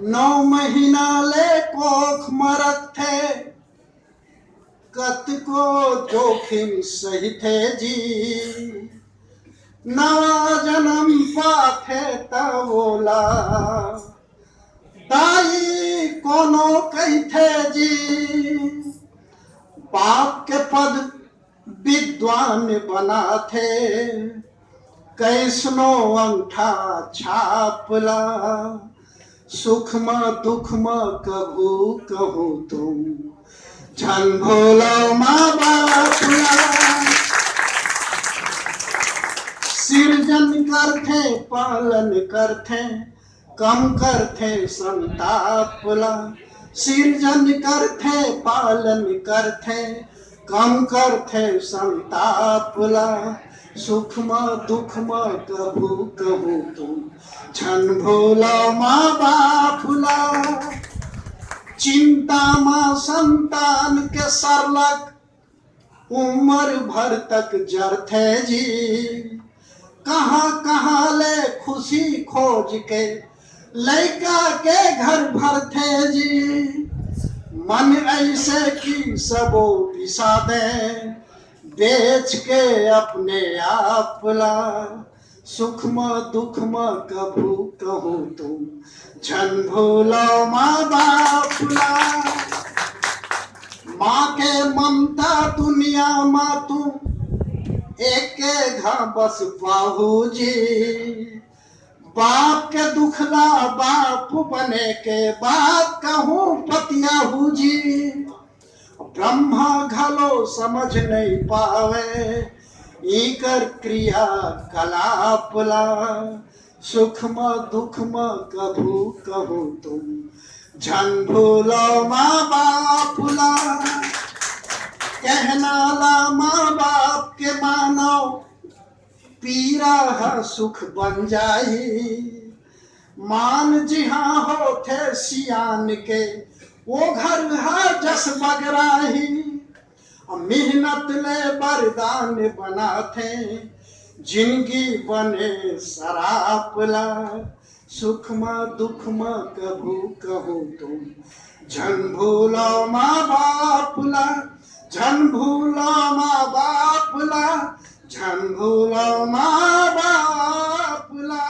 9 महीना ले कोख मरत थे, कत को जोखिम सही थे जी। नवा जन्म पाथे तवोला, दाई कोनो कही थे जी। बाप के पद विद्वान बना थे, कैसनो अंगठा छापला। सुख में दुख में कभू कहूँ तुम, झन भोलो माँ बाप। सृजन करते पालन करते, कम करते संतापला। सृजन करते पालन करते, कम करते संतापला। सुख में दुख में कभू कहूँ तुम, झन भोला माँ बापुला। चिंता माँ संतान के सरलक, उम्र भर तक जरथे जी। कहाँ कहाँ ले खुशी खोज के, लैका के घर भरथे जी। मन ऐसे की सबो पिसा दे, बेच के अपने आपला। सुख में दुख में कभू कहूँ तुम, झन भोलो माँ बापुला। माँ के ममता दुनिया माँ तुम, एक के घा बस बाहू जी। बाप के दुखला बाप बने के बात कहूँ पतियाहू जी। ब्रह्मा घलो समझ नहीं पावे, इकर क्रिया कलापला। सुख में दुख में कभू कहूँ तुम, झन भोलो माँ बापुला। कहना ला माँ बाप के मानो, पीरा है सुख बन जाई। मान जिहाँ होते सियान के, वो घर है जस बगराही। मेहनत ले बरदान बनाते, जिंदगी बने सरापला। सुख में दुख में कभू कहूँ तुम, झन भूलो माँ बापुला। झन भूलो माँ बापुला, झन भूलो माँ बापुला।